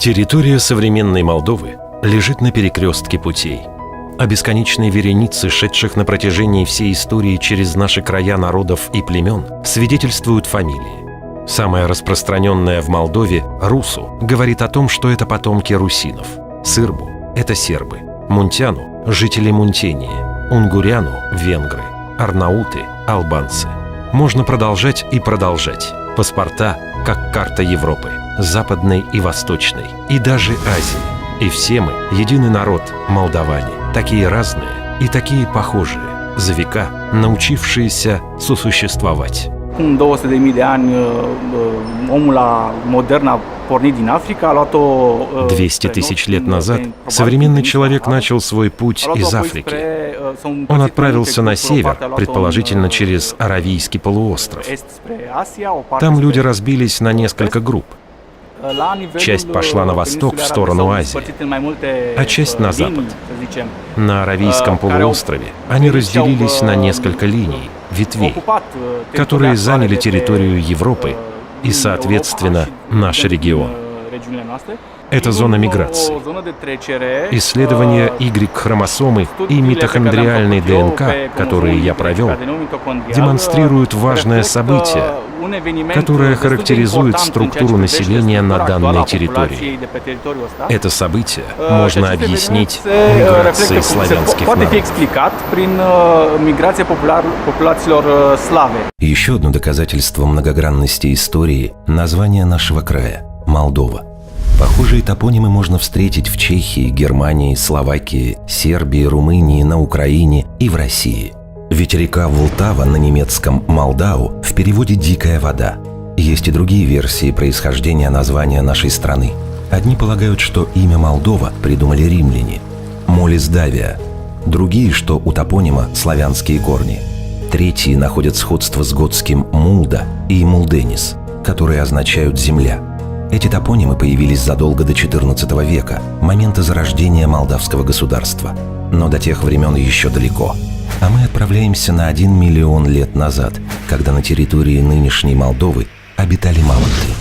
Территория современной Молдовы лежит на перекрестке путей. О бесконечной веренице, шедших на протяжении всей истории через наши края народов и племен, свидетельствуют фамилии. Самая распространенная в Молдове – Русу говорит о том, что это потомки русинов. Сырбу – это сербы. Мунтяну – жители Мунтении. Унгуряну – венгры. Арнауты – албанцы. Можно продолжать и продолжать. Паспорта – как карта Европы, западной и восточной, и даже Азии. И все мы – единый народ, молдаване, такие разные и такие похожие, за века научившиеся сосуществовать. 200.000 de ani omul modern a pornit din Africa, a luat-o 200 тысяч лет назад современный человек начал свой путь из Африки. Он отправился на север, предположительно через Аравийский полуостров. Там люди разбились на несколько групп. Часть пошла на восток, в сторону Азии, а часть на запад. На Аравийском полуострове они разделились на несколько линий, ветвей, которые заняли территорию Европы и, соответственно, наш регион. Это зона миграции. Исследования Y-хромосомы и митохондриальной ДНК, которые я провел, демонстрируют важное событие, которое характеризует структуру населения на данной территории. Это событие можно объяснить миграцией славянских народов. Еще одно доказательство многогранности истории – название нашего края – Молдова. Похожие топонимы можно встретить в Чехии, Германии, Словакии, Сербии, Румынии, на Украине и в России. Ведь река Волтава на немецком «Молдау» в переводе «дикая вода». Есть и другие версии происхождения названия нашей страны. Одни полагают, что имя Молдова придумали римляне – Молис Давия. Другие, что у топонима славянские корни. Третьи находят сходство с готским «Мулда» и «Мулденис», которые означают «земля». Эти топонимы появились задолго до XIV века, момента зарождения молдавского государства. Но до тех времен еще далеко. А мы отправляемся на 1 миллион лет назад, когда на территории нынешней Молдовы обитали мамонты.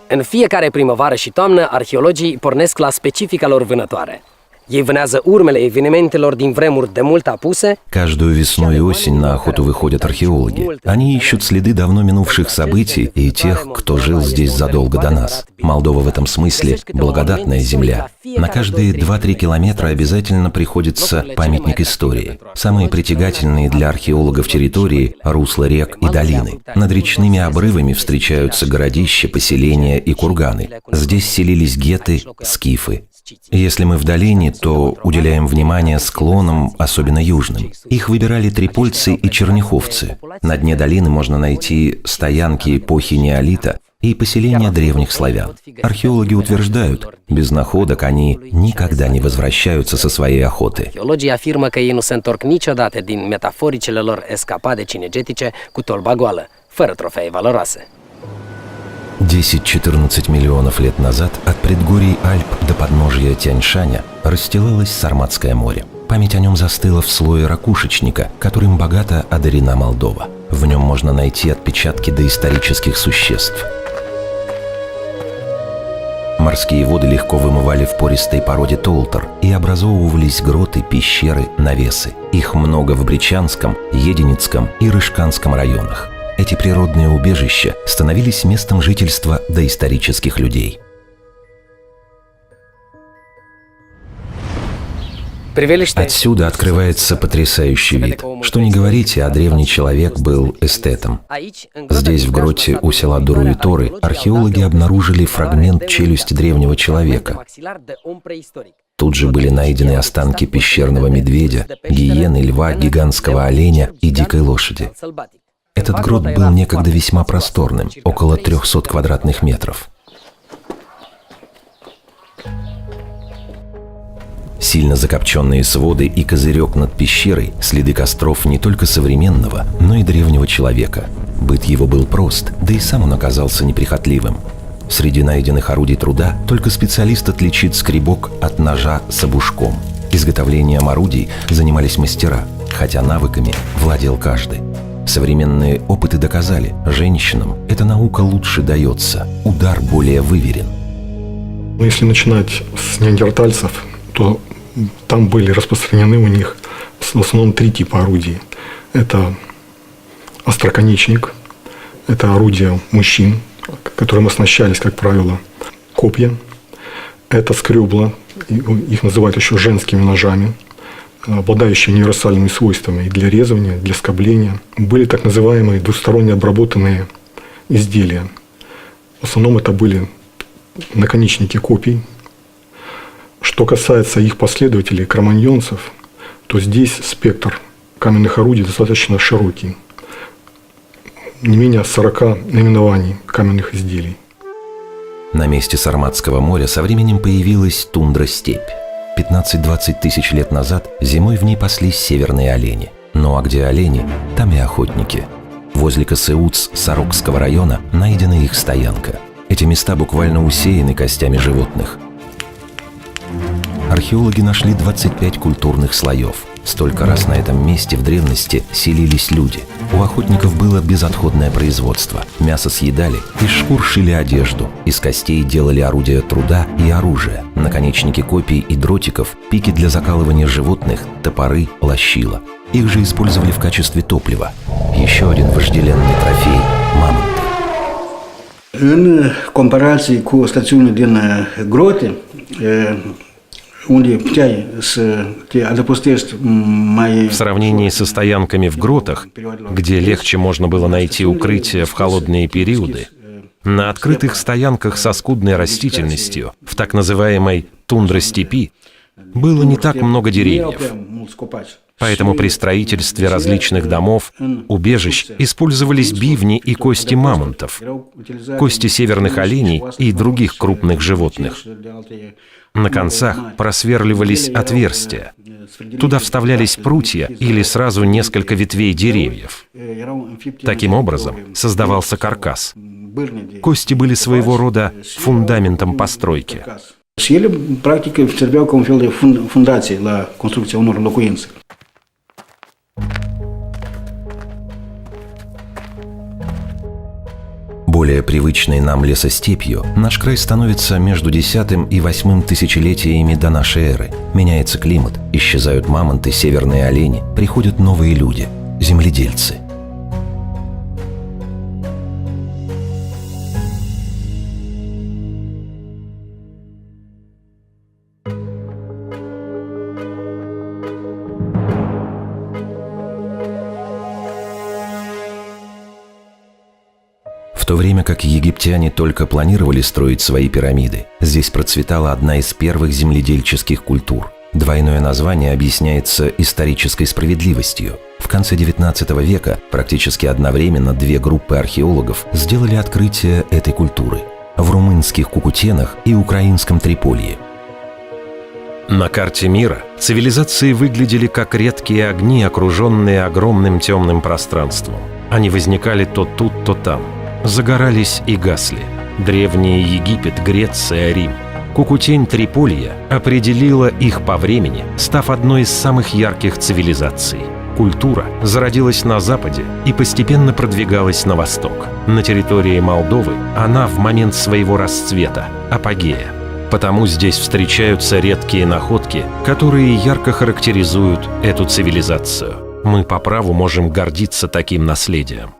În fiecare primăvară și toamnă, arheologii pornesc la specifica lor vânătoare. Ei vânează urmele evenimentelor din vremuri de mult apuse. Каждую весну и осень на охоту выходят археологи. Они ищут следы давно минувших событий и тех, кто жил здесь задолго до нас. Молдова в этом смысле благодатная земля. На каждые 2-3 километра обязательно приходится памятник истории. Самые притягательные для археологов территории – русла рек и долины. Над речными обрывами встречаются городища, поселения и курганы. Здесь селились геты, скифы. Если мы в долине, то уделяем внимание склонам, особенно южным. Их выбирали трипольцы и черняховцы. На дне долины можно найти стоянки эпохи неолита и поселения древних славян. Археологи утверждают, без находок они никогда не возвращаются со своей охоты. Arheologii afirmă că ei nu se întorc niciodată din metaforicele lor escapade cinegetice cu tolba goală, fără trofee valoroase. 10-14 миллионов лет назад от предгорий Альп до подножия Тянь-Шаня расстилалось Сарматское море. Память о нем застыла в слое ракушечника, которым богато одарена Молдова. В нем можно найти отпечатки доисторических существ. Морские воды легко вымывали в пористой породе толтер, и образовывались гроты, пещеры, навесы. Их много в Бричанском, Единицком и Рыжканском районах. Эти природные убежища становились местом жительства доисторических людей. Отсюда открывается потрясающий вид. Что не говорите, а древний человек был эстетом. Здесь, в гроте у села Дуруиторы, археологи обнаружили фрагмент челюсти древнего человека. Тут же были найдены останки пещерного медведя, гиены, льва, гигантского оленя и дикой лошади. Этот грот был некогда весьма просторным, около 300 квадратных метров. Сильно закопченные своды и козырек над пещерой – следы костров не только современного, но и древнего человека. Быт его был прост, да и сам он оказался неприхотливым. Среди найденных орудий труда только специалист отличит скребок от ножа с обушком. Изготовлением орудий занимались мастера. хотя навыками владел каждый. Современные опыты доказали, женщинам эта наука лучше дается, удар более выверен. Если начинать с неандертальцев, то там были распространены у них в основном 3 типа орудий. Это остроконечник, это орудия мужчин, которым оснащались, как правило, копья. Это скребла, их называют еще женскими ножами, обладающие универсальными свойствами и для резания, и для скобления. Были так называемые двусторонне обработанные изделия. В основном это были наконечники копий. Что касается их последователей, кроманьонцев, то здесь спектр каменных орудий достаточно широкий. Не менее 40 наименований каменных изделий. На месте Сарматского моря со временем появилась тундра-степь. 15-20 тысяч лет назад зимой в ней паслись северные олени. Ну а где олени, там и охотники. Возле Касыуц Сарокского района найдена их стоянка. Эти места буквально усеяны костями животных. Археологи нашли 25 культурных слоев. Столько раз на этом месте в древности селились люди. У охотников было безотходное производство. Мясо съедали, из шкур шили одежду, из костей делали орудия труда и оружие, наконечники копий и дротиков, пики для закалывания животных, топоры, лощила. Их же использовали в качестве топлива. Еще один вожделенный трофей – мамонты. În comparație cu stațiunile din grote, unde puteai să te adăpostești mai... В сравнении со стоянками в гротах, где легче можно было найти укрытие в холодные периоды, на открытых стоянках со скудной растительностью, в так называемой тундра-степи, было не так много деревьев. Поэтому при строительстве различных домов, убежищ использовались бивни и кости мамонтов, кости северных оленей и других крупных животных. На концах просверливались отверстия. Туда вставлялись прутья или сразу несколько ветвей деревьев. Таким образом создавался каркас. Кости были своего рода фундаментом постройки. Și ele, practic, serveau ca un fel de fundație la construcția unor locuințe. Более привычной нам лесостепью наш край становится между 10 и 8 тысячелетиями до нашей эры. Меняется климат, исчезают мамонты, северные олени, приходят новые люди – земледельцы. В то время как египтяне только планировали строить свои пирамиды, здесь процветала одна из первых земледельческих культур. Двойное название объясняется исторической справедливостью. В конце XIX века практически одновременно 2 группы археологов сделали открытие этой культуры – в румынских Кукутенах и украинском Триполье. На карте мира цивилизации выглядели как редкие огни, окруженные огромным темным пространством. Они возникали то тут, то там. Загорались и гасли. Древний Египет, Греция, Рим. Кукутень Триполья определила их по времени, став одной из самых ярких цивилизаций. Культура зародилась на западе и постепенно продвигалась на восток. На территории Молдовы она в момент своего расцвета, апогея. Потому здесь встречаются редкие находки, которые ярко характеризуют эту цивилизацию. Мы по праву можем гордиться таким наследием.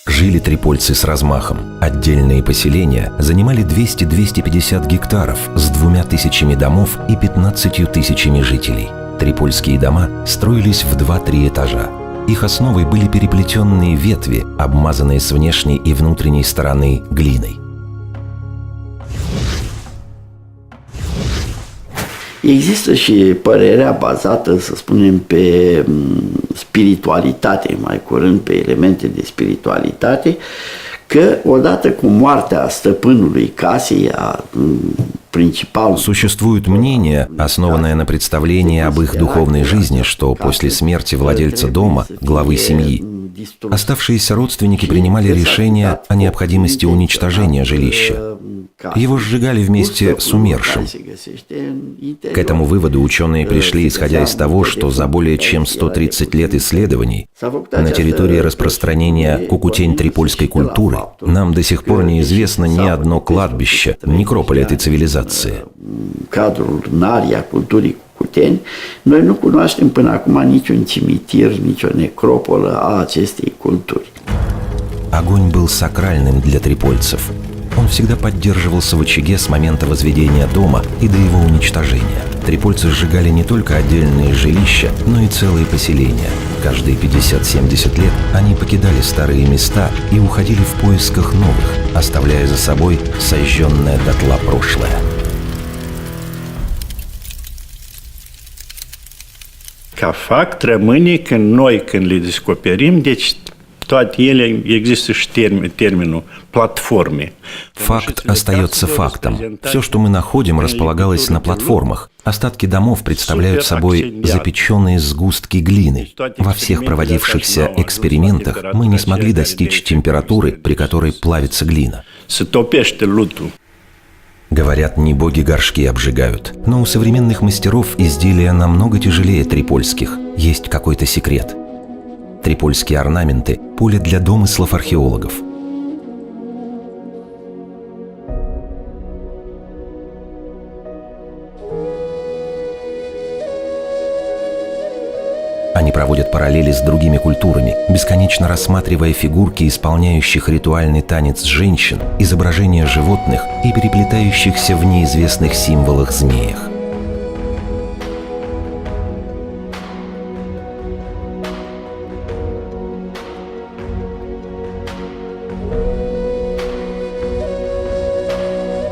Жили трипольцы с размахом. Отдельные поселения занимали 200-250 гектаров с 2000 домов и 15 тысячами жителей. Трипольские дома строились в 2-3 этажа. Их основой были переплетенные ветви, обмазанные с внешней и внутренней стороны глиной. Există și părerea bazată, să spunem, pe spiritualitate, mai curând pe elemente de spiritualitate, că odată cu moartea stăpânului casei, a принципал. Существует мнение, основанное на представлении об их духовной жизни, что после смерти владельца дома, главы семьи, оставшиеся родственники принимали решение о необходимости уничтожения жилища. Его сжигали вместе с умершим. К этому выводу ученые пришли, исходя из того, что за более чем 130 лет исследований на территории распространения кукутень-трипольской культуры нам до сих пор неизвестно ни одно кладбище, некрополь этой цивилизации. Cadrul narii a culturii cucuteni, noi nu cunoaștem până acum niciun cimitir, nicio necropolă a acestei culturi. Огонь был сакральным для трипольцев. Он всегда поддерживался в очаге с момента возведения дома и до его уничтожения. Трипольцы сжигали не только отдельные жилища, но и целые поселения. Каждые 50-70 лет они покидали старые места и уходили в поисках новых, оставляя за собой сожженное дотла прошлое. Ca fapt rămâne că noi când le descoperim, deci toate ele există și термину платформе. Факт остается фактом. Все, что мы находим, располагалось на платформах. Остатки домов представляют собой запеченные сгустки глины. Во всех проводившихся экспериментах мы не смогли достичь температуры, при которой плавится глина. Se topește lutul. Говорят, не боги горшки обжигают. Но у современных мастеров изделия намного тяжелее трипольских. Есть какой-то секрет. Трипольские орнаменты – поле для домыслов археологов. Они проводят параллели с другими культурами, бесконечно рассматривая фигурки, исполняющих ритуальный танец женщин, изображения животных и переплетающихся в неизвестных символах змеях.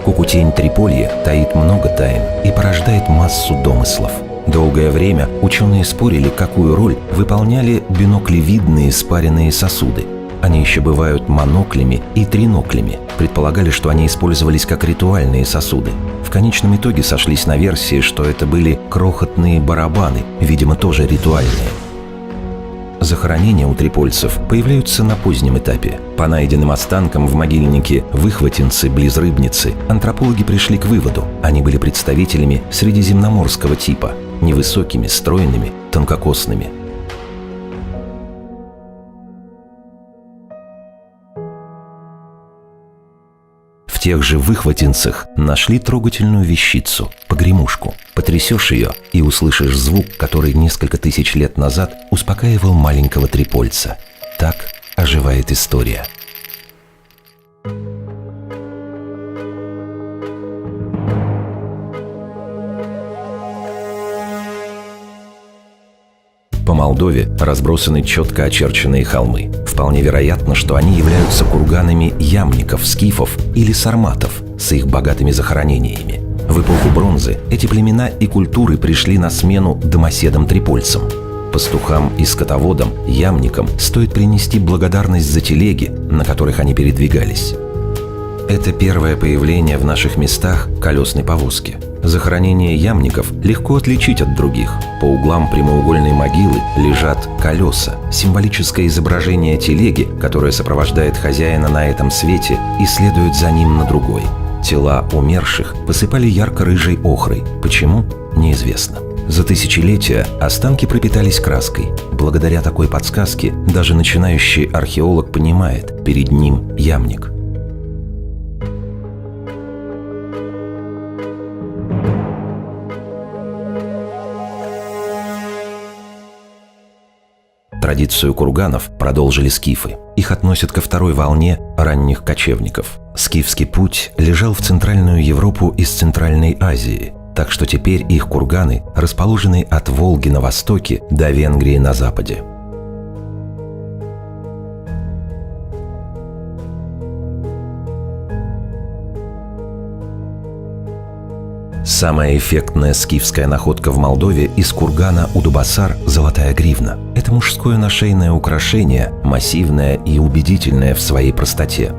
Кукутень Триполье таит много тайн и порождает массу домыслов. Долгое время ученые спорили, какую роль выполняли биноклевидные спаренные сосуды. Они еще бывают моноклями и триноклями. Предполагали, что они использовались как ритуальные сосуды. В конечном итоге сошлись на версии, что это были крохотные барабаны, видимо, тоже ритуальные. Захоронения у трипольцев появляются на позднем этапе. По найденным останкам в могильнике Выхватинцы близ Рыбницы антропологи пришли к выводу: они были представителями средиземноморского типа, невысокими, стройными, тонкокосными. В тех же Выхватинцах нашли трогательную вещицу – погремушку. Потрясешь ее и услышишь звук, который несколько тысяч лет назад успокаивал маленького трипольца. Так оживает история. По Молдове разбросаны четко очерченные холмы. Вполне вероятно, что они являются курганами ямников, скифов или сарматов с их богатыми захоронениями. В эпоху бронзы эти племена и культуры пришли на смену домоседам-трипольцам. Пастухам и скотоводам, ямникам стоит принести благодарность за телеги, на которых они передвигались. Это первое появление в наших местах колесной повозки. Захоронение ямников легко отличить от других. По углам прямоугольной могилы лежат колеса, символическое изображение телеги, которое сопровождает хозяина на этом свете и следует за ним на другой. Тела умерших посыпали ярко-рыжей охрой. Почему? Неизвестно. За тысячелетия останки пропитались краской. Благодаря такой подсказке даже начинающий археолог понимает, перед ним ямник. Традицию курганов продолжили скифы. Их относят ко второй волне ранних кочевников. Скифский путь лежал в Центральную Европу из Центральной Азии, так что теперь их курганы расположены от Волги на востоке до Венгрии на западе. Самая эффектная скифская находка в Молдове из кургана Удубасар – золотая гривна. Это мужское нашейное украшение, массивное и убедительное в своей простоте.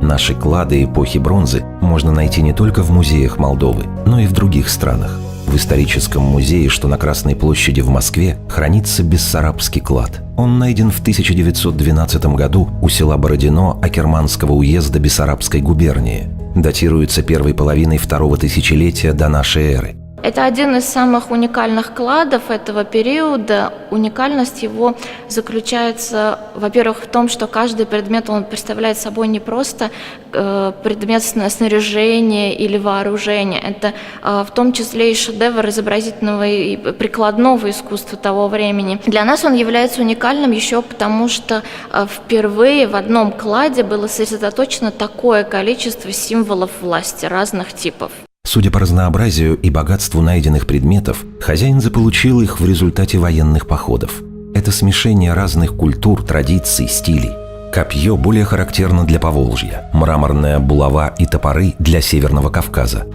Наши клады эпохи бронзы можно найти не только в музеях Молдовы, но и в других странах. В историческом музее, что на Красной площади в Москве, хранится бессарабский клад. Он найден в 1912 году у села Бородино Акерманского уезда Бессарабской губернии. датируется первой половиной второго тысячелетия до нашей эры. Это один из самых уникальных кладов этого периода. Уникальность его заключается, во-первых, в том, что каждый предмет, он представляет собой не просто предмет снаряжения или вооружения. Это в том числе и шедевр изобразительного и прикладного искусства того времени. Для нас он является уникальным еще потому, что впервые в одном кладе было сосредоточено такое количество символов власти разных типов. Судя по разнообразию и богатству найденных предметов, хозяин заполучил их в результате военных походов. Это смешение разных культур, традиций, стилей. Копье более характерно для Поволжья, мраморная булава и топоры для Северного Кавказа.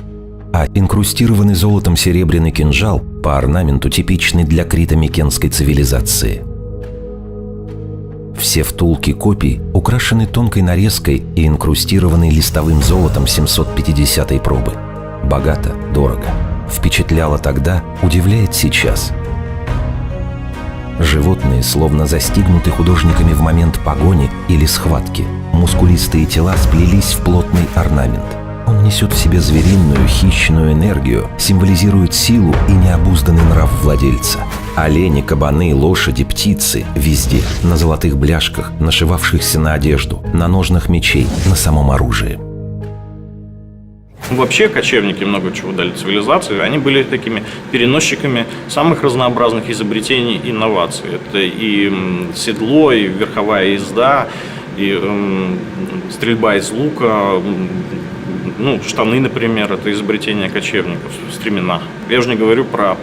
А инкрустированный золотом серебряный кинжал по орнаменту типичный для крито-микенской цивилизации. Все втулки копий украшены тонкой нарезкой и инкрустированы листовым золотом 750-й пробы. Богато, дорого. Впечатляло тогда, удивляет сейчас. Животные словно застигнуты художниками в момент погони или схватки. Мускулистые тела сплелись в плотный орнамент. Он несет в себе звериную, хищную энергию, символизирует силу и необузданный нрав владельца. Олени, кабаны, лошади, птицы – везде. На золотых бляшках, нашивавшихся на одежду, на ножнах мечей, на самом оружии. Вообще кочевники много чего дали цивилизации. Они были такими переносчиками самых разнообразных изобретений и инноваций. Это и седло, и верховая езда, и стрельба из лука. Ну, штаны, например, это изобретение кочевников, стремена. Я уже не говорю про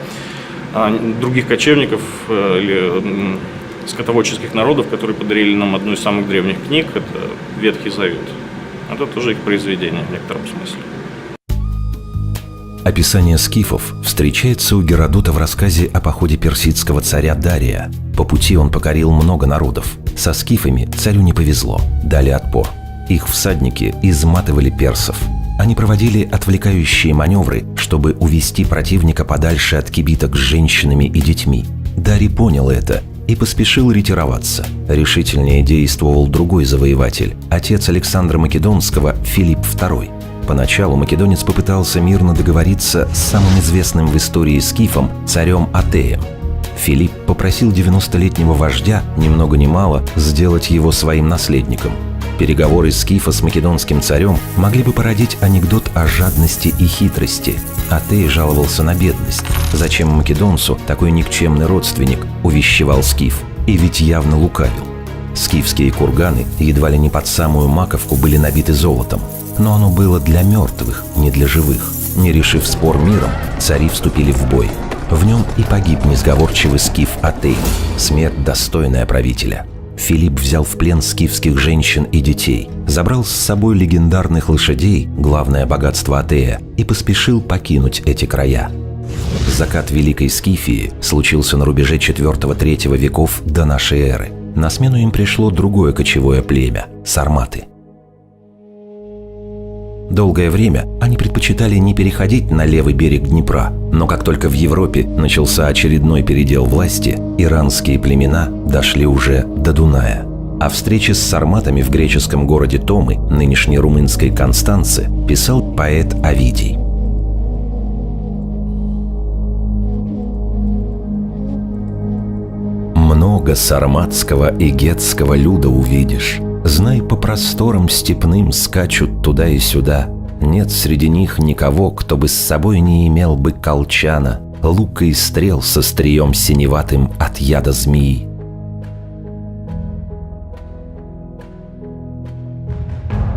других кочевников или скотоводческих народов, которые подарили нам одну из самых древних книг, это Ветхий Завет. Это тоже их произведение в некотором смысле. Описание скифов встречается у Геродота в рассказе о походе персидского царя Дария. По пути он покорил много народов. Со скифами царю не повезло, дали отпор. Их всадники изматывали персов. Они проводили отвлекающие маневры, чтобы увести противника подальше от кибиток с женщинами и детьми. Дарий понял это и поспешил ретироваться. Решительнее действовал другой завоеватель, отец Александра Македонского, Филипп II. Поначалу македонец попытался мирно договориться с самым известным в истории скифом, царем Атеем. Филипп попросил 90-летнего вождя, ни много ни мало, сделать его своим наследником. Переговоры скифа с македонским царем могли бы породить анекдот о жадности и хитрости. Атей жаловался на бедность. Зачем македонцу такой никчемный родственник, увещевал скиф, и ведь явно лукавил. Скифские курганы едва ли не под самую маковку были набиты золотом. Но оно было для мертвых, не для живых. Не решив спор миром, цари вступили в бой. В нем и погиб несговорчивый скиф Атей, смерть достойная правителя. Филипп взял в плен скифских женщин и детей, забрал с собой легендарных лошадей, главное богатство Атея, и поспешил покинуть эти края. Закат Великой Скифии случился на рубеже IV-III веков до нашей эры. На смену им пришло другое кочевое племя – сарматы. Долгое время они предпочитали не переходить на левый берег Днепра, но как только в Европе начался очередной передел власти, иранские племена дошли уже до Дуная. О встрече с сарматами в греческом городе Томы, нынешней румынской Констанце, писал поэт Овидий. Много сарматского и гетского люда увидишь. Знай, по просторам степным скачут туда и сюда. Нет среди них никого, кто бы с собой не имел бы колчана, лука и стрел со стрием синеватым от яда змеи.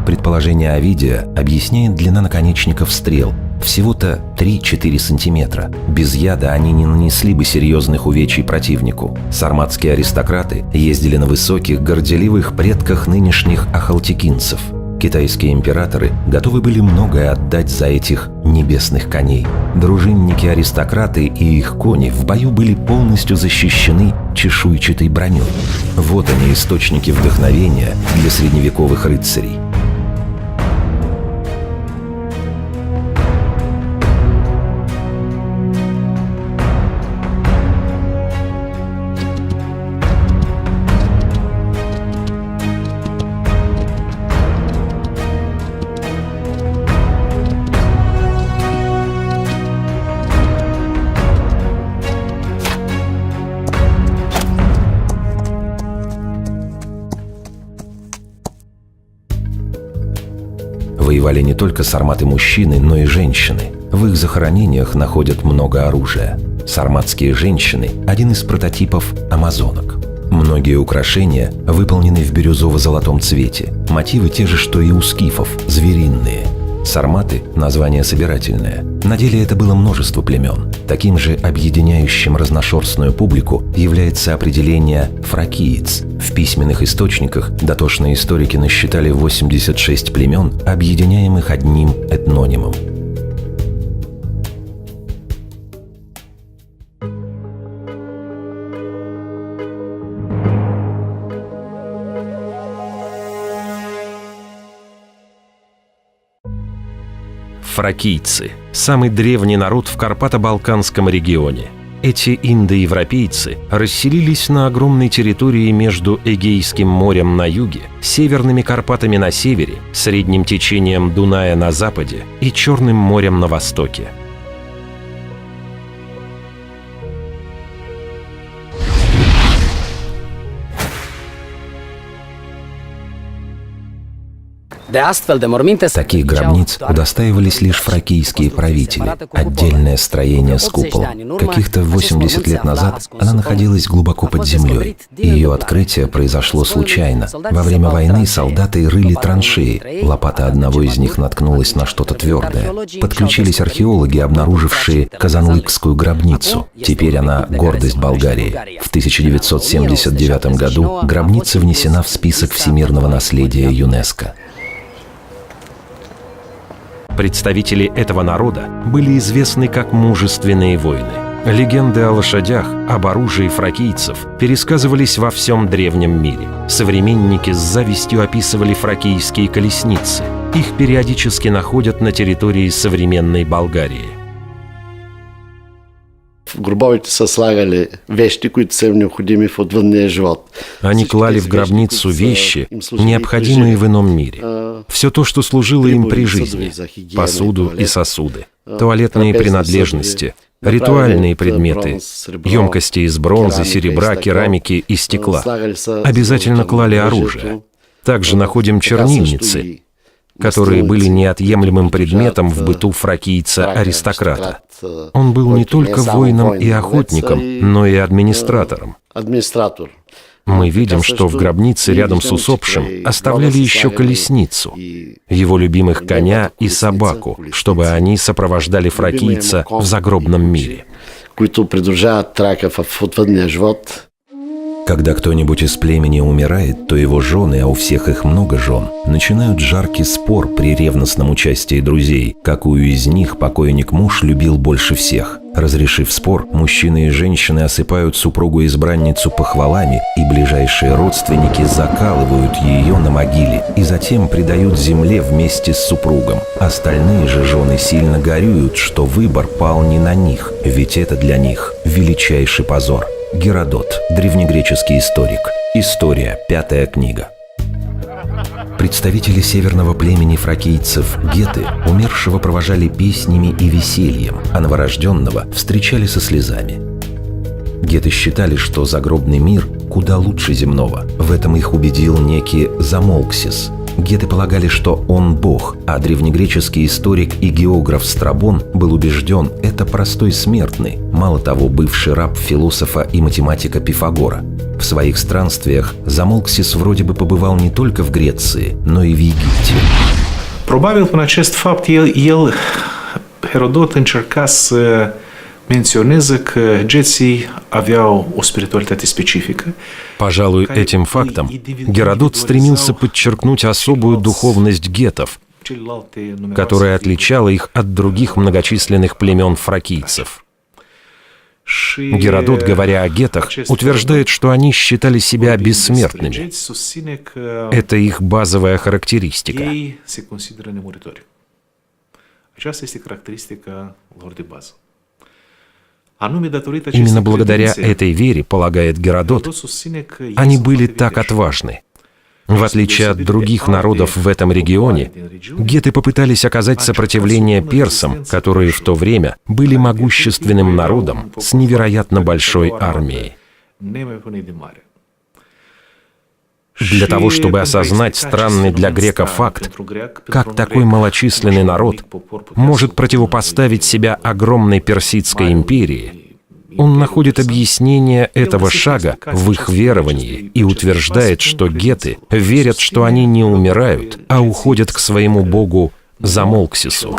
Предположение Овидия объясняет длина наконечников стрел. Всего-то 3-4 сантиметра. Без яда они не нанесли бы серьезных увечий противнику. Сарматские аристократы ездили на высоких, горделивых предках нынешних ахалтекинцев. Китайские императоры готовы были многое отдать за этих небесных коней. Дружинники-аристократы и их кони в бою были полностью защищены чешуйчатой броней. Вот они, источники вдохновения для средневековых рыцарей. Воевали не только сарматы-мужчины, но и женщины. В их захоронениях находят много оружия. Сарматские женщины – один из прототипов амазонок. Многие украшения выполнены в бирюзово-золотом цвете. Мотивы те же, что и у скифов – звериные. Сарматы – название собирательное. На деле это было множество племен. Таким же объединяющим разношерстную публику является определение «фракиец». В письменных источниках дотошные историки насчитали 86 племен, объединяемых одним этнонимом. Фракийцы – самый древний народ в Карпато-Балканском регионе. Эти индоевропейцы расселились на огромной территории между Эгейским морем на юге, Северными Карпатами на севере, средним течением Дуная на западе и Черным морем на востоке. Таких гробниц удостаивались лишь фракийские правители. Отдельное строение с куполом. Каких-то 80 лет назад она находилась глубоко под землей. Ее открытие произошло случайно. Во время войны солдаты рыли траншеи. Лопата одного из них наткнулась на что-то твердое. Подключились археологи, обнаружившие Казанлыкскую гробницу. Теперь она гордость Болгарии. В 1979 году гробница внесена в список всемирного наследия ЮНЕСКО. Представители этого народа были известны как мужественные воины. Легенды о лошадях, об оружии фракийцев пересказывались во всем древнем мире. Современники с завистью описывали фракийские колесницы. Их периодически находят на территории современной Болгарии. В гробовете се слагали вещи, които са необходими в отвъдния живот. Они клали в гробницу вещи, необходимые в ином мире. Все то, что служило им при жизни. Посуду и сосуды, туалетные принадлежности, ритуальные предметы, емкости из бронзы, серебра, керамики и стекла. Обязательно клали оружие. Также находим чернильницы, которые были неотъемлемым предметом в быту фракийца-аристократа. Он был не только воином и охотником, но и администратором. Мы видим, что в гробнице рядом с усопшим оставляли еще колесницу, его любимых коня и собаку, чтобы они сопровождали фракийца в загробном мире. Когда кто-нибудь из племени умирает, то его жены, а у всех их много жен, начинают жаркий спор при ревностном участии друзей, какую из них покойник-муж любил больше всех. Разрешив спор, мужчины и женщины осыпают супругу-избранницу похвалами, и ближайшие родственники закалывают ее на могиле и затем предают земле вместе с супругом. Остальные же жены сильно горюют, что выбор пал не на них, ведь это для них величайший позор. Геродот, древнегреческий историк. История, 5 книга. Представители северного племени фракийцев геты умершего провожали песнями и весельем, а новорожденного встречали со слезами. Геты считали, что загробный мир куда лучше земного. В этом их убедил некий Замолксис. Геты полагали, что он бог, а древнегреческий историк и географ Страбон был убежден, это простой смертный, мало того, бывший раб философа и математика Пифагора. В своих странствиях Замолксис вроде бы побывал не только в Греции, но и в Египте. Probabil prin acest fapt Herodot încerca să menționeze că geții aveau o spiritualitate specifică. Пожалуй, этим фактом Геродот стремился подчеркнуть особую духовность гетов, которая отличала их от других многочисленных племен фракийцев. Геродот, говоря о гетах, утверждает, что они считали себя бессмертными. Это их базовая характеристика. Именно благодаря этой вере, полагает Геродот, они были так отважны. В отличие от других народов в этом регионе, геты попытались оказать сопротивление персам, которые в то время были могущественным народом с невероятно большой армией. Для того, чтобы осознать странный для грека факт, как такой малочисленный народ может противопоставить себя огромной Персидской империи, он находит объяснение этого шага в их веровании и утверждает, что геты верят, что они не умирают, а уходят к своему богу Замолксису.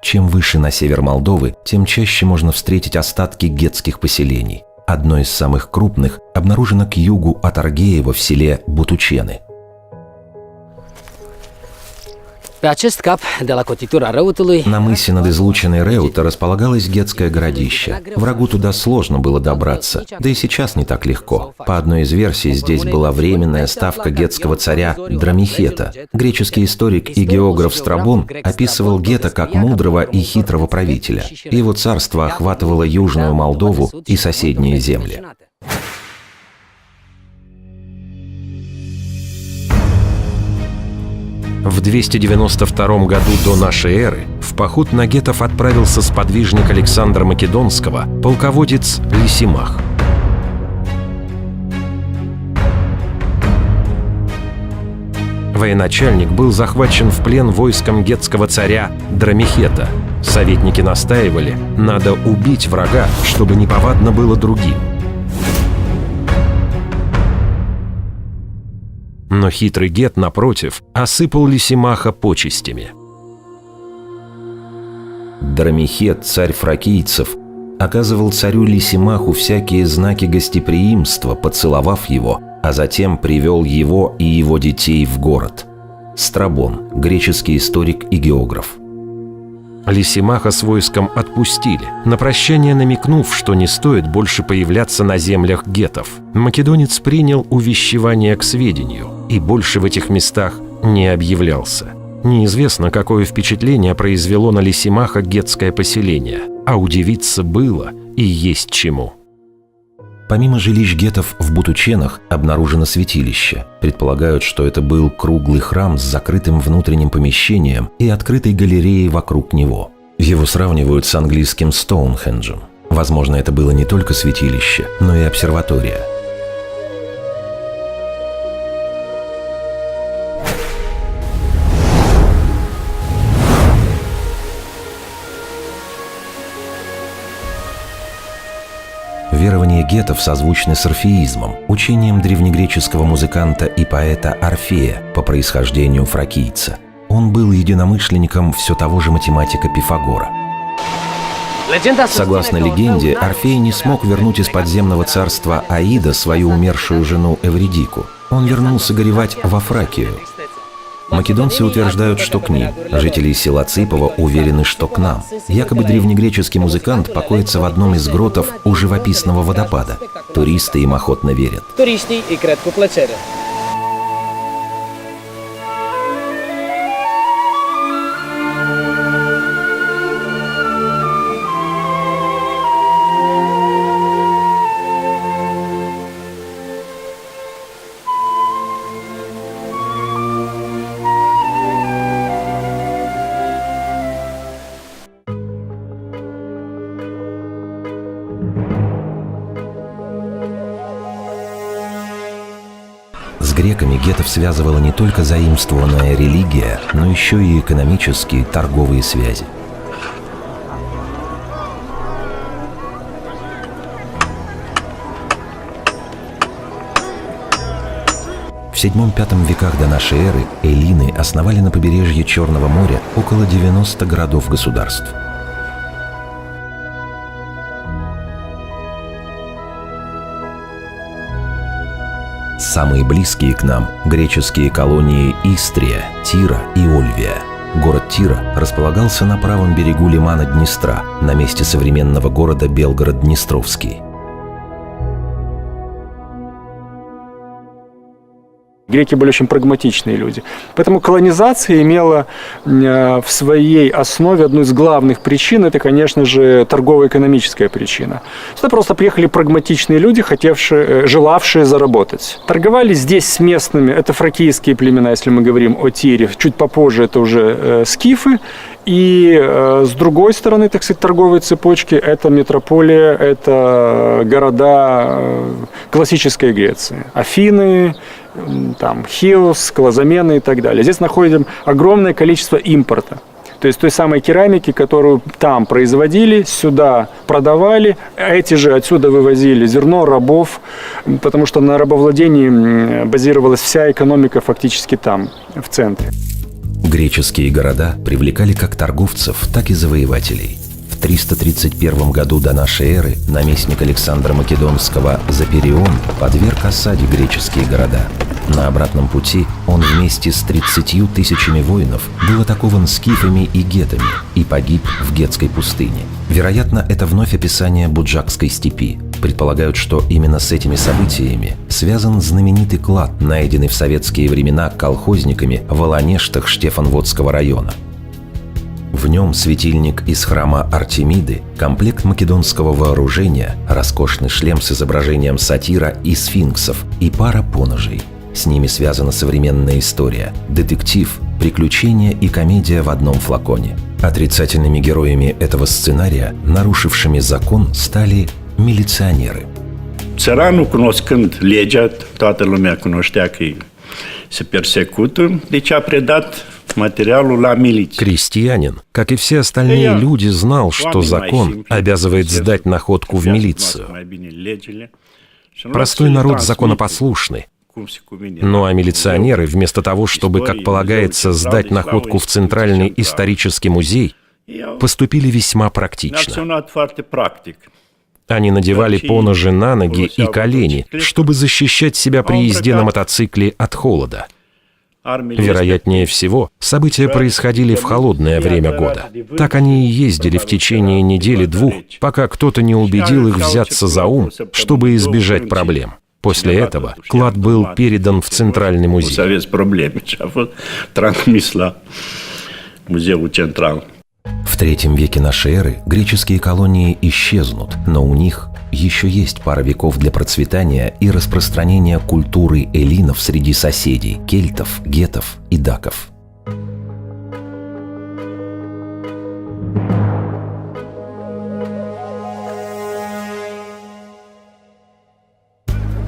Чем выше на север Молдовы, тем чаще можно встретить остатки гетских поселений. Одно из самых крупных обнаружено к югу от Аргеева в селе Бутучены. На мысе над излученной Реута располагалось гетское городище. Врагу туда сложно было добраться, да и сейчас не так легко. По одной из версий, здесь была временная ставка гетского царя Драмихета. Греческий историк и географ Страбон описывал гета как мудрого и хитрого правителя. Его царство охватывало Южную Молдову и соседние земли. В 292 году до нашей эры в поход на гетов отправился сподвижник Александра Македонского, полководец Лисимах. Военачальник был захвачен в плен войском гетского царя Драмихета. Советники настаивали, надо убить врага, чтобы неповадно было другим. Но хитрый гет, напротив, осыпал Лисимаха почестями. Драмихет, царь фракийцев, оказывал царю Лисимаху всякие знаки гостеприимства, поцеловав его, а затем привел его и его детей в город. Страбон, греческий историк и географ. Лисимаха с войском отпустили, на прощание намекнув, что не стоит больше появляться на землях гетов. Македонец принял увещевание к сведению и больше в этих местах не объявлялся. Неизвестно, какое впечатление произвело на Лисимаха гетское поселение, а удивиться было и есть чему. Помимо жилищ гетов в Бутученах обнаружено святилище. Предполагают, что это был круглый храм с закрытым внутренним помещением и открытой галереей вокруг него. Его сравнивают с английским Стоунхенджем. Возможно, это было не только святилище, но и обсерватория. Верования гетов созвучны с орфеизмом, учением древнегреческого музыканта и поэта Орфея, по происхождению фракийца. Он был единомышленником все того же математика Пифагора. Согласно легенде, Орфей не смог вернуть из подземного царства Аида свою умершую жену Эвридику. Он вернулся горевать во Фракию. Македонцы утверждают, что к ним. Жители села Ципова уверены, что к нам. Якобы древнегреческий музыкант покоится в одном из гротов у живописного водопада. Туристы им охотно верят. С греками гетов связывала не только заимствованная религия, но еще и экономические, торговые связи. В VII-V веках до нашей эры эллины основали на побережье Черного моря около 90 городов-государств. Самые близкие к нам – греческие колонии Истрия, Тира и Ольвия. Город Тира располагался на правом берегу лимана Днестра, на месте современного города Белгород-Днестровский. Греки были очень прагматичные люди. Поэтому колонизация имела в своей основе одну из главных причин, это, конечно же, торгово-экономическая причина. Это просто приехали прагматичные люди, желавшие заработать. Торговали здесь с местными, это фракийские племена, если мы говорим о Тире, чуть попозже это уже скифы. И с другой стороны, так сказать, торговой цепочки, это метрополия, это города классической Греции. Афины, там, Хиос, Клозамены и так далее. Здесь находим огромное количество импорта. То есть той самой керамики, которую там производили, сюда продавали, а эти же отсюда вывозили зерно, рабов, потому что на рабовладении базировалась вся экономика фактически там, в центре. Греческие города привлекали как торговцев, так и завоевателей. В 331 году до нашей эры наместник Александра Македонского Заперион подверг осаде греческие города. На обратном пути он вместе с 30 тысячами воинов был атакован скифами и гетами и погиб в Гетской пустыне. Вероятно, это вновь описание Буджакской степи. Предполагают, что именно с этими событиями связан знаменитый клад, найденный в советские времена колхозниками в Аланештах Штефанводского района. В нем светильник из храма Артемиды, комплект македонского вооружения, роскошный шлем с изображением сатира и сфинксов и пара поножей. С ними связана современная история, детектив, приключения и комедия в одном флаконе. Отрицательными героями этого сценария, нарушившими закон, стали милиционеры. Țăranul, cunoscând legea, toată lumea cunoștea că se persecută, deci a predat материалу la милиции. Крестьянин, как и все остальные люди, знал, что закон обязывает сдать находку в милицию. Простой народ законопослушный. Ну а милиционеры, вместо того, чтобы, как полагается, сдать находку в Центральный исторический музей, поступили весьма практично. Они надевали поножи на ноги и колени, чтобы защищать себя при езде на мотоцикле от холода. Вероятнее всего, события происходили в холодное время года. Так они и ездили в течение недели-двух, пока кто-то не убедил их взяться за ум, чтобы избежать проблем. После этого клад был передан в Центральный музей. В III веке нашей эры греческие колонии исчезнут, но у них еще есть пара веков для процветания и распространения культуры эллинов среди соседей – кельтов, гетов и даков.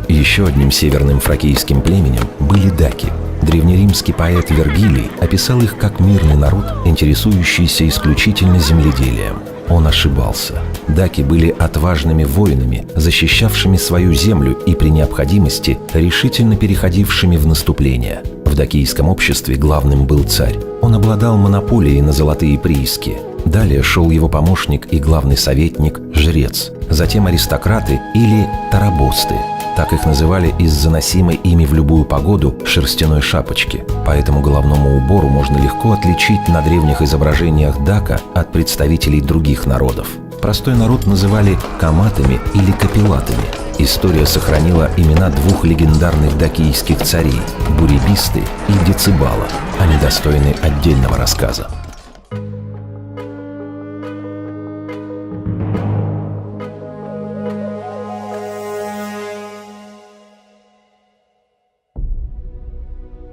Еще одним северным фракийским племенем были даки. Древнеримский поэт Вергилий описал их как мирный народ, интересующийся исключительно земледелием. Он ошибался. Даки были отважными воинами, защищавшими свою землю и при необходимости решительно переходившими в наступление. В дакийском обществе главным был царь. Он обладал монополией на золотые прииски. Далее шел его помощник и главный советник – жрец. Затем аристократы или тарабосты. Так их называли из-за носимой ими в любую погоду шерстяной шапочки. По этому головному убору можно легко отличить на древних изображениях дака от представителей других народов. Простой народ называли каматами или капилатами. История сохранила имена двух легендарных дакийских царей – Буребисты и Децибала. Они достойны отдельного рассказа.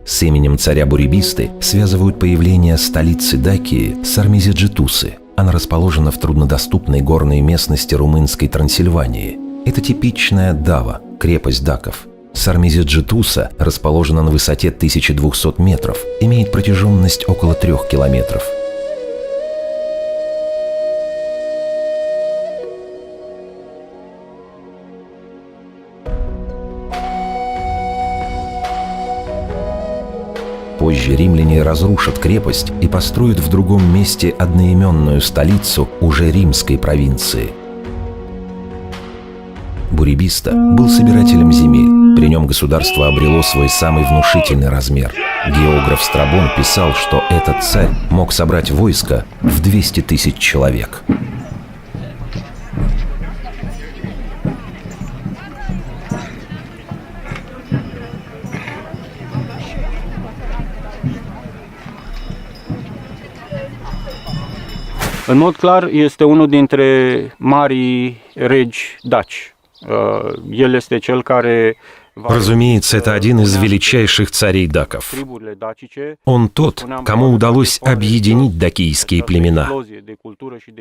С именем царя Буребисты связывают появление столицы Дакии Сармизиджитусы. Она расположена в труднодоступной горной местности румынской Трансильвании. Это типичная Дава, крепость даков. Сармизиджитуса расположена на высоте 1200 метров, имеет протяженность около 3 километров. Позже римляне разрушат крепость и построят в другом месте одноименную столицу уже римской провинции. Буребиста был собирателем земель. При нем государство обрело свой самый внушительный размер. Географ Страбон писал, что этот царь мог собрать войско в 200 тысяч человек. În mod clar, este unul dintre marii regi daci. El este cel care... Разумеется, это один из величайших царей даков. Он тот, кому удалось объединить дакийские племена.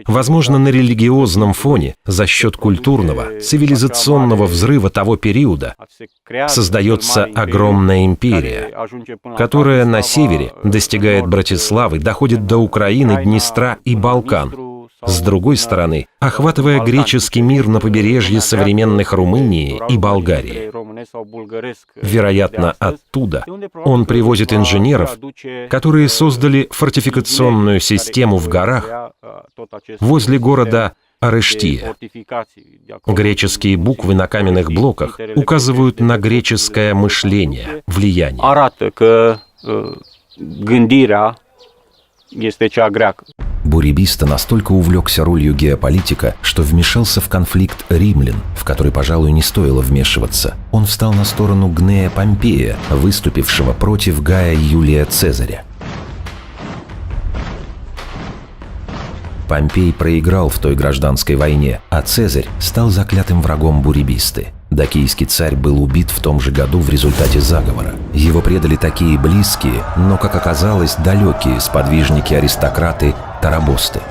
Возможно, на религиозном фоне, за счет культурного, цивилизационного взрыва того периода, создается огромная империя, которая на севере достигает Братиславы, доходит до Украины, Днестра и Балкан. С другой стороны, охватывая греческий мир на побережье современных Румынии и Болгарии. Вероятно, оттуда он привозит инженеров, которые создали фортификационную систему в горах возле города Арештия. Греческие буквы на каменных блоках указывают на греческое мышление, влияние. Буребиста настолько увлекся ролью геополитика, что вмешался в конфликт римлян, в который, пожалуй, не стоило вмешиваться. Он встал на сторону Гнея Помпея, выступившего против Гая Юлия Цезаря. Помпей проиграл в той гражданской войне, а Цезарь стал заклятым врагом Буребисты. Дакийский царь был убит в том же году в результате заговора. Его предали такие близкие, но, как оказалось, далекие сподвижники-аристократы Тарабосты.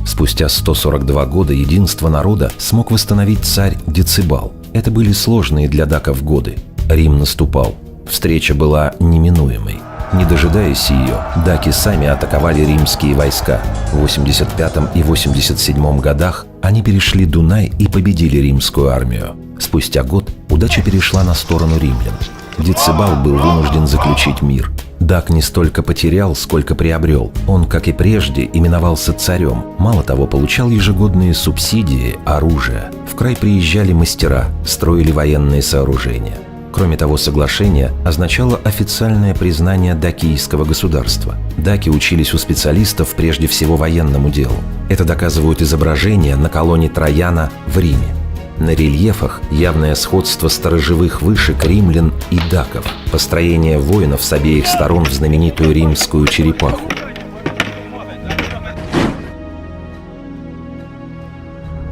Спустя 142 года единство народа смог восстановить царь Децибал. Это были сложные для даков годы. Рим наступал. Встреча была неминуемой. Не дожидаясь ее, даки сами атаковали римские войска. В 85 и 87 годах они перешли Дунай и победили римскую армию. Спустя год удача перешла на сторону римлян. Децибал был вынужден заключить мир. Дак не столько потерял, сколько приобрел. Он, как и прежде, именовался царем. Мало того, получал ежегодные субсидии, оружие. В край приезжали мастера, строили военные сооружения. Кроме того, соглашение означало официальное признание дакийского государства. Даки учились у специалистов прежде всего военному делу. Это доказывают изображения на колонне Трояна в Риме. На рельефах явное сходство сторожевых вышек римлян и даков, построение воинов с обеих сторон в знаменитую римскую черепаху.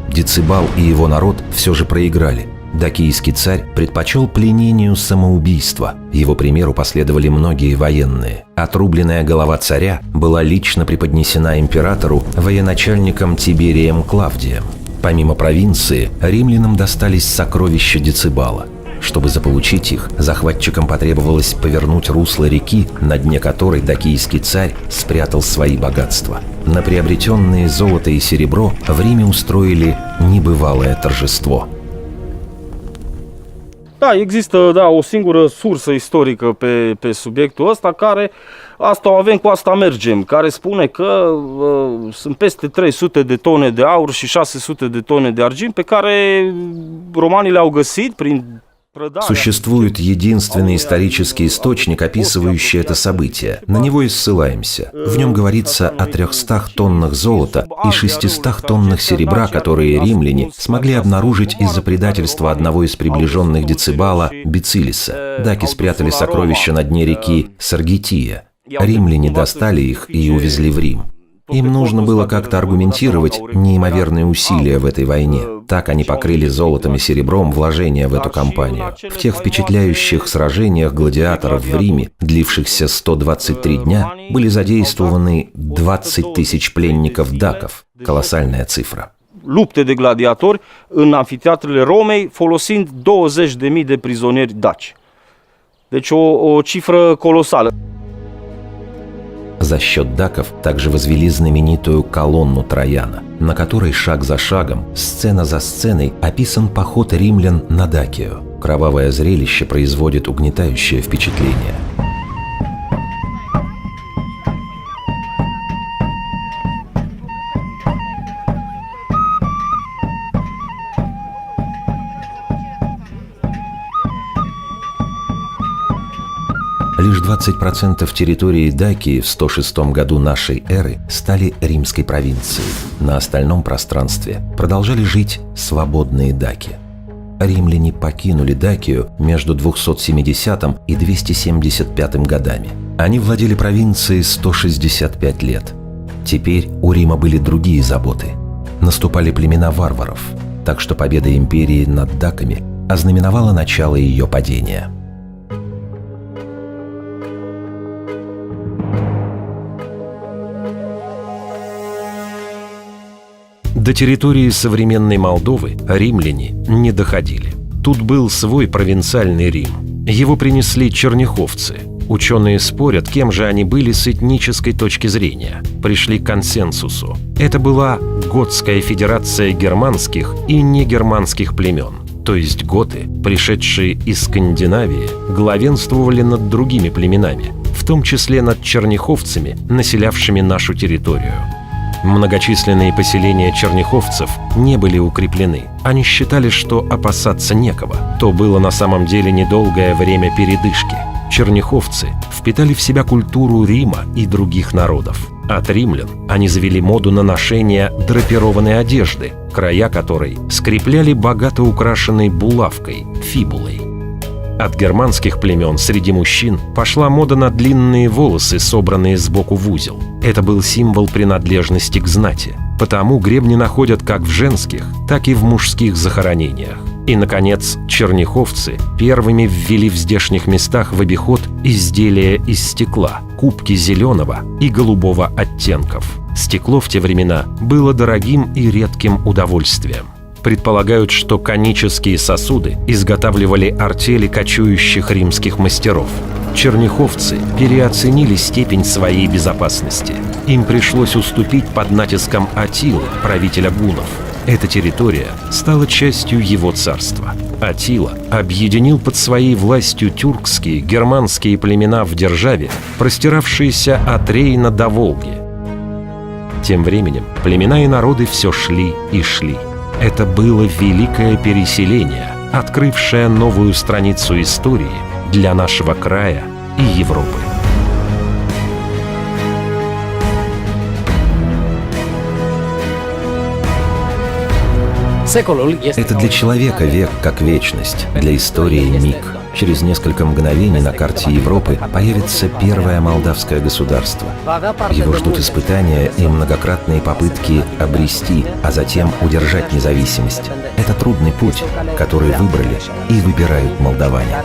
Децибал и его народ все же проиграли. Дакийский царь предпочел пленению самоубийства. Его примеру последовали многие военные. Отрубленная голова царя была лично преподнесена императору военачальником Тиберием Клавдием. Помимо провинции, римлянам достались сокровища Децибала. Чтобы заполучить их, захватчикам потребовалось повернуть русло реки, на дне которой дакийский царь спрятал свои богатства. На приобретенные золото и серебро в Риме устроили небывалое торжество. Da, există, o singură sursă istorică pe subiectul ăsta, care asta o avem, cu asta mergem, care spune că sunt peste 300 de tone de aur și 600 de tone de argint pe care romanii le-au găsit prin... Существует единственный исторический источник, описывающий это событие. На него и ссылаемся. В нем говорится о 300 тоннах золота и 600 тоннах серебра, которые римляне смогли обнаружить из-за предательства одного из приближенных Децибала, Бицилиса. Даки спрятали сокровища на дне реки Саргетия. Римляне достали их и увезли в Рим. Им нужно было как-то аргументировать неимоверные усилия в этой войне. Так они покрыли золотом и серебром вложения в эту кампанию. В тех впечатляющих сражениях гладиаторов в Риме, длившихся 123 дня, были задействованы 20 тысяч пленников даков. Колоссальная цифра. Lupte de gladiatori în amfiteatrele Romei, folosind 20.000 de prizonieri daci. Deci o cifră colosală. За счет даков также возвели знаменитую колонну Трояна, на которой шаг за шагом, сцена за сценой описан поход римлян на Дакию. Кровавое зрелище производит угнетающее впечатление. Лишь 20% территории Дакии в 106 году нашей эры стали римской провинцией. На остальном пространстве продолжали жить свободные даки. римляне покинули Дакию между 270 и 275 годами. Они владели провинцией 165 лет. Теперь у Рима были другие заботы. Наступали племена варваров, так что победа империи над даками ознаменовала начало ее падения. До территории современной Молдовы римляне не доходили. Тут был свой провинциальный Рим. Его принесли черняховцы. Ученые спорят, кем же они были с этнической точки зрения. Пришли к консенсусу. Это была готская федерация германских и негерманских племен. То есть готы, пришедшие из Скандинавии, главенствовали над другими племенами, в том числе над черняховцами, населявшими нашу территорию. Многочисленные поселения черняховцев не были укреплены. Они считали, что опасаться некого. То было на самом деле недолгое время передышки. Черняховцы впитали в себя культуру Рима и других народов. От римлян они завели моду на ношение драпированной одежды, края которой скрепляли богато украшенной булавкой – фибулой. От германских племен среди мужчин пошла мода на длинные волосы, собранные сбоку в узел. Это был символ принадлежности к знати. Потому гребни находят как в женских, так и в мужских захоронениях. И, наконец, черняховцы первыми ввели в здешних местах в обиход изделия из стекла, кубки зеленого и голубого оттенков. Стекло в те времена было дорогим и редким удовольствием. Предполагают, что конические сосуды изготавливали артели кочующих римских мастеров. Черняховцы переоценили степень своей безопасности. Им пришлось уступить под натиском Аттилы, правителя гуннов. Эта территория стала частью его царства. Аттила объединил под своей властью тюркские, германские племена в державе, простиравшиеся от Рейна до Волги. Тем временем племена и народы все шли и шли. Это было великое переселение, открывшее новую страницу истории для нашего края и Европы. Это для человека век как вечность, для истории миг. Через несколько мгновений на карте Европы появится первое молдавское государство. Его ждут испытания и многократные попытки обрести, а затем удержать независимость. Это трудный путь, который выбрали и выбирают молдаване.